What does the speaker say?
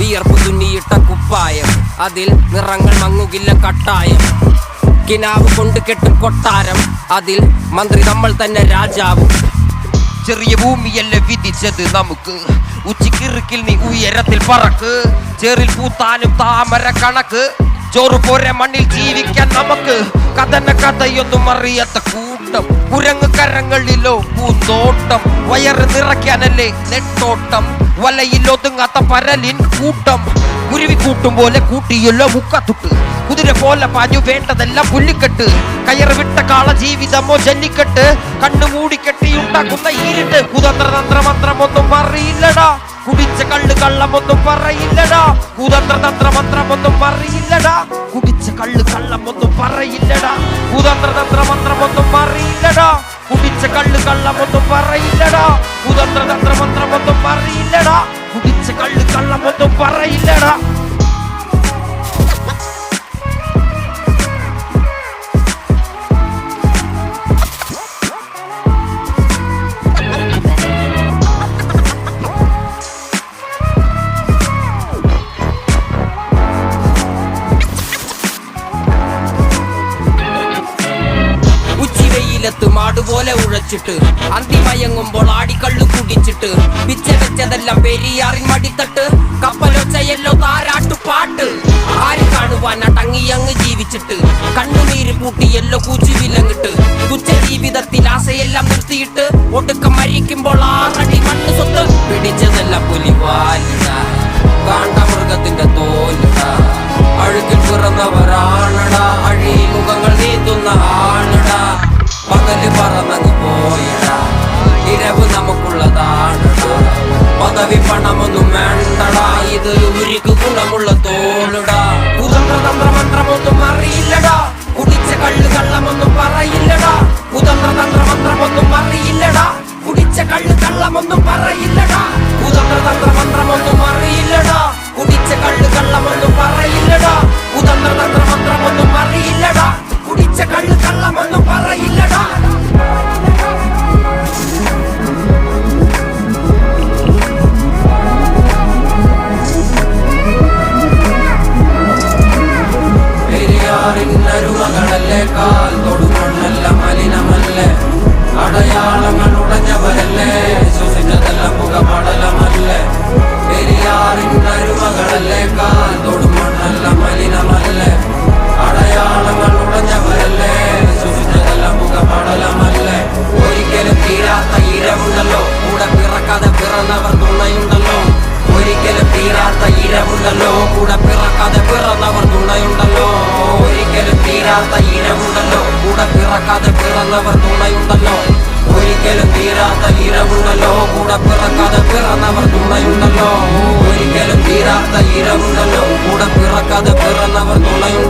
വിയർപ്പ് തുന്നിയിട്ട കുപ്പായം, അതിൽ നിറങ്ങൾ മങ്ങുകില്ല കട്ടായം. കിനാവ് കൊണ്ട് കെട്ടും കൊട്ടാരം, അതിൽ മന്ത്രി നമ്മൾ തന്നെ രാജാവും. ചെറിയ ഭൂമിയല്ലേ വിധിച്ചത് നമുക്ക്, ഉച്ചിക്കിറുക്കിൽ നീ ഉയരത്തിൽ പറക്ക്. ചേറിൽ പൂത്താനും താമര കണക്ക്, ചോറ് പോരെ മണ്ണിൽ ജീവിക്കാൻ നമുക്ക്. കഥയൊന്നും അറിയാത്ത കൂട്ടം, കുരങ്ങ് കരങ്ങളിലോ പൂന്തോട്ടം. വയറ് നിറയ്ക്കാനല്ലേ നെട്ടോട്ടം, വലയിൽ ഒതുങ്ങാത്ത പരലിൻ കൂട്ടം. കുരുവി കൂട്ടും പോലെ കൂട്ടിയല്ലോ മുക്കത്തുട്ട്, കുതിര പോലെ പാഞ്ഞു വേണ്ടതെല്ലാം പുല്ലിക്കെട്ട്. കയറ് വിട്ട കാള ജീവിതമോ ജല്ലിക്കെട്ട്, കണ്ണു മൂടിക്കെട്ടിയുണ്ടാക്കുന്ന ഈരിട്ട്. കുതന്ത്രതന്ത്രമന്ത്രമൊന്നും അറിയില്ലടാ, കുടിച്ച കള്ള് കള്ളമൊന്നും പറയില്ലടാ. കുതന്ത്രതന്ത്രമന്ത്രമൊന്നും അറിയില്ലടാ, കുടിച്ച കള്ള് കള്ളമൊന്നും പറയില്ലടാ. കുതന്ത്രതന്ത്രമന്ത്രമൊന്നും അറിയില്ലടാ, കുടിച്ച കള്ള് കള്ളമൊന്നും പറയില്ലടാ. കുതന്ത്രതന്ത്രമന്ത്രമൊന്നും അറിയില്ലടാ, കുടിച്ച കള്ള് കള്ളമൊന്നും പറയില്ലടാ. മാടുപോലെ ഉഴച്ചിട്ട് അന്തിമയങ്ങുമ്പോൾ ആടിക്കള്ളു കുടിച്ചിട്ട്, പിച്ച വെച്ചതെല്ലാം പെരിയാറിൻ മടിത്തട്ട്. കപ്പലൊച്ചയല്ലോ താരാട്ടുപാട്ട്, ആര് കാണുവാൻ അടങ്ങിയങ്ങ് ജീവിച്ചിട്ട്. കണ്ണുനീര് പൂട്ടിയല്ലോ കൂച്ചുവിലങ്ങിട്ട്, തുച്ഛ ജീവിതത്തിൽ ആശയെല്ലാം നിർത്തിയിട്ട്. ഒടുക്കം മരിക്കുമ്പോൾ ആറടി മണ്ണ് സ്വത്ത്. പിടിച്ചതെല്ലാം പുലിവാലിട, കാണ്ടമൃഗത്തിന്റെ തോലിട. അഴുക്കിൽ പിറന്നവരാണടാ, അഴി മുഖങ്ങൾ നീന്തുന്ന ആണടാ. പകല് പറന്നങ്ങ് പോയിടാ, ഇരവ് നമുക്കുള്ളതാണടാ. പദവി പണമൊന്നും വേണ്ടടാ, ഇത് ഉരുക്ക് ഗുണമുള്ള തോളിടാ. കുതന്ത്രതന്ത്രമന്ത്രമൊന്നും അറിയില്ലടാ, കുടിച്ച കള്ള് കള്ളമൊന്നും പറയില്ലടാ. കുതന്ത്രതന്ത്രമന്ത്രമൊന്നും അറിയില്ലടാ, കുടിച്ച കള്ള് കള്ളമൊന്നും പറയില്ലടാ. കുതന്ത്രതന്ത്രമന്ത്രമൊന്നും അറിയില്ലടാ, കുടിച്ച കള്ള് കള്ളമൊന്നും പറയില്ലടാ. കുതന്ത്രതന്ത്രമന്ത്രമൊന്നും അറിയില്ലടാ, കുടിച്ച കള്ള് കള്ളമൊന്നും പറയില്ലടാ. പെരിയാറിനരുമകളല്ലേ, കാൽ തൊടുമണ്ണല്ല മലിനമല്ലേ. അടയാളങ്ങൾ ഉടഞ്ഞവരല്ലേ, ശ്വസിച്ചതെല്ലാം പുകപടലമല്ലേ. പെരിയാറിനരുമകളല്ലേ, കാൽ തൊടുമണ്ണല്ല മലിനമല്ലേ. അടയാളങ്ങൾ ഉടഞ്ഞവരല്ലേ, ശ്വസിച്ചതെല്ലാം പുകപടലമല്ലേ. ഒരിക്കലും തീരാത്ത ഇരവുണ്ടല്ലോ, കൂടെ പിറക്കാതെ പിറന്നവർ തുണയുണ്ടല്ലോ. ഒരിക്കലും തീരാത്ത ഇരവുണ്ടല്ലോ, കൂടെ പിറക്കാതെ പിറന്നവർ തുണയുണ്ടല്ലോ. ഒരിക്കലും തീരാത്ത ഇരവുണ്ടല്ലോ, കൂടെ പിറക്കാതെ പിറന്നവർ തുണയുണ്ടല്ലോ. ഒരിക്കലും തീരാത്ത ഇരവുണ്ടല്ലോ, കൂടെ പിറക്കാതെ പിറന്നവർ തുണയുണ്ടല്ലോ. ഒരിക്കലും തീരാത്ത ഇരവുണ്ടല്ലോ, കൂടെ പിറക്കാതെ പിറന്നവർ തുണയുണ്ടല്ലോ.